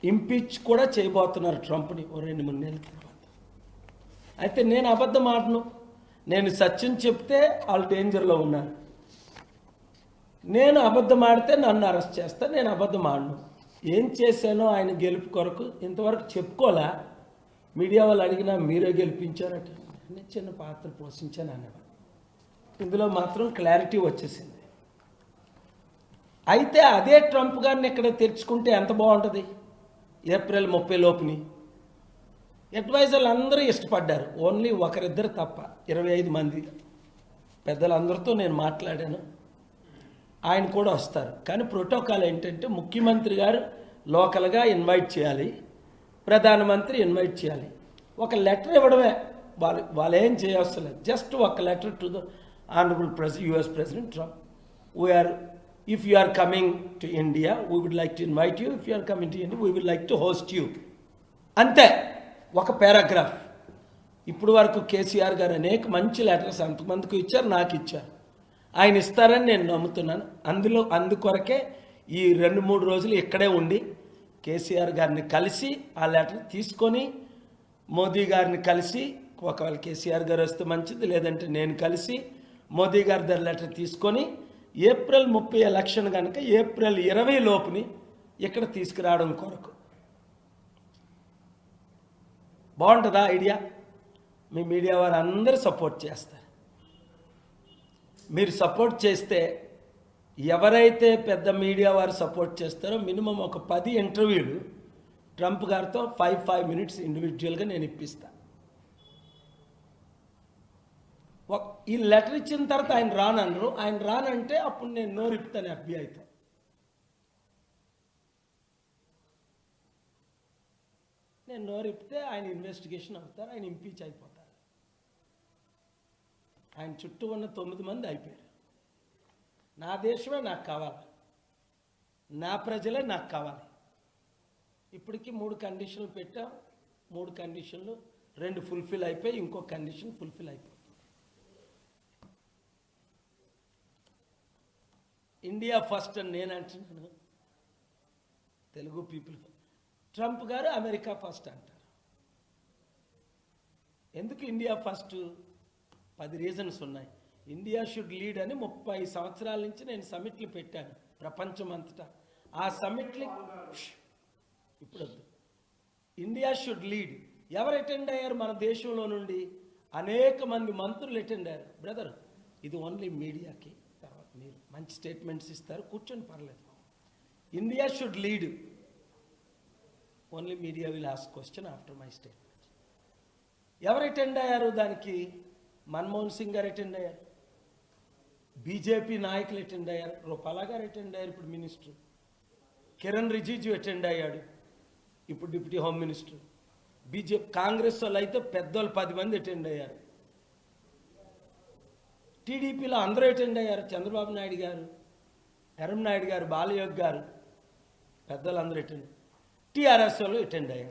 Impeach కూడా చేయబోతున్నారు ట్రంప్ని ఓ 2-3 నెలల తర్వాత. అయితే నేను అబద్ధం ఆడను, నేను సత్యం చెప్తే వాళ్ళు డేంజర్లో ఉన్నారు. నేను అబద్ధం ఆడితే నన్ను అరెస్ట్ చేస్తా, నేను అబద్ధం ఆడను. ఏం చేశానో ఆయన గెలుపు కొరకు ఇంతవరకు చెప్పుకోలే. మీడియా వాళ్ళు అడిగినా మీరే గెలిపించారట, నేను చిన్న పాత్ర పోషించాను అనేవాడు. ఇందులో మాత్రం క్లారిటీ వచ్చేసింది. అయితే అదే ట్రంప్ గారిని ఇక్కడ తెరుచుకుంటే ఎంత బాగుంటుంది. ఏప్రిల్ 30 లోపుని అడ్వైజర్లు అందరూ ఇష్టపడ్డారు, ఓన్లీ ఒకరిద్దరు తప్ప 25 మంది పెద్దలందరితో నేను మాట్లాడాను. ఆయన కూడా వస్తారు. కానీ ప్రోటోకాల్ ఏంటంటే ముఖ్యమంత్రి గారు లోకల్గా ఇన్వైట్ చేయాలి, ప్రధానమంత్రి ఇన్వైట్ చేయాలి. ఒక లెటర్ ఇవ్వడమే, వాళ్ళు ఏం చేయవసరం లేదు. జస్ట్ ఒక letter to the honourable US President Trump, if you are coming to India, we would like to invite you. If you are coming to India, we would like to host you. అంతే, ఒక paragraph. ఇప్పుడు వరకు కేసీఆర్ గారు అనేక మంచి letters అంతమందికి ఇచ్చారు, నాకు ఇచ్చారు. ఆయన ఇస్తారని నేను నమ్ముతున్నాను. అందుకొరకే ఈ 2-3 రోజులు ఇక్కడే ఉండి కేసీఆర్ గారిని కలిసి ఆ లెటర్ తీసుకొని మోదీ గారిని కలిసి, ఒకవేళ కేసీఆర్ గారు వస్తే మంచిది, లేదంటే నేను కలిసి మోదీ గారి దగ్గర లెటర్ తీసుకొని ఏప్రిల్ 30 ఎలక్షన్ కనుక ఏప్రిల్ 20 లోపుని ఇక్కడ తీసుకురావడం కొరకు. బాగుంటుందా ఐడియా? మీ మీడియా వారు అందరూ సపోర్ట్ చేస్తారు. మీరు సపోర్ట్ చేస్తే, ఎవరైతే పెద్ద మీడియా వారు సపోర్ట్ చేస్తారో మినిమం ఒక 10 ఇంటర్వ్యూలు ట్రంప్ గారితో 5 minutes ఇండివిజువల్గా నేను ఇప్పిస్తాను. ఈ లెటర్ ఇచ్చిన తర్వాత ఆయన రానన్నారు. ఆయన రానంటే అప్పుడు నేను నోరిపుతాను FBI తో. నేను నోరిపితే ఆయన ఇన్వెస్టిగేషన్ అవుతారు, ఆయన ఇంపీచ్ అయిపోతారు. ఆయన చుట్టూ ఉన్న 9 మంది అయిపోయారు. నా దేశమే నాకు కావాలి, నా ప్రజలే నాకు కావాలి. ఇప్పటికీ 3 కండిషన్లు పెట్టాం. 3 కండిషన్లు 2 ఫుల్ఫిల్ అయిపోయి, ఇంకో కండిషన్ ఫుల్ఫిల్ అయిపోయి. ఇండియా ఫస్ట్ అని నేను అంటున్నాను, తెలుగు పీపుల్. ట్రంప్ గారు అమెరికా ఫస్ట్ అంటారు. ఎందుకు ఇండియా ఫస్ట్? 10 రీజన్స్ ఉన్నాయి. ఇండియా షుడ్ లీడ్ అని 30 సంవత్సరాల నుంచి నేను సమిట్లు పెట్టాను ప్రపంచం అంతటా. ఆ సమిట్లు ఇప్పుడు ఇండియా షుడ్ లీడ్. ఎవరు అటెండ్ అయ్యారు మన దేశంలో నుండి? అనేక మంది మంత్రులు అటెండ్ అయ్యారు. బ్రదర్, ఇది ఓన్లీ మీడియాకి. తర్వాత మీరు మంచి స్టేట్మెంట్స్ ఇస్తారు, కూర్చొని పర్లేదు. India should lead, only media will ask question after my statement. ఎవరు అటెండ్ అయ్యారు దానికి? మన్మోహన్ సింగ్ గారు అటెండ్ అయ్యారు, బీజేపీ నాయకులు అటెండ్ అయ్యారు, రూపాలా గారు అటెండ్ అయ్యారు, ఇప్పుడు మినిస్టర్. కిరణ్ రిజిజు అటెండ్ అయ్యాడు, ఇప్పుడు deputy home minister. BJP Congress వాళ్ళు అయితే పెద్దోళ్ళు 10 మంది అటెండ్ అయ్యారు. టీడీపీలో అందరూ అటెండ్ అయ్యారు. చంద్రబాబు నాయుడు గారు, ఎర్రం నాయుడు గారు, బాలయోగ్ గారు, పెద్దలు అందరూ అటెండ్. టీఆర్ఎస్ వాళ్ళు అటెండ్ అయ్యారు.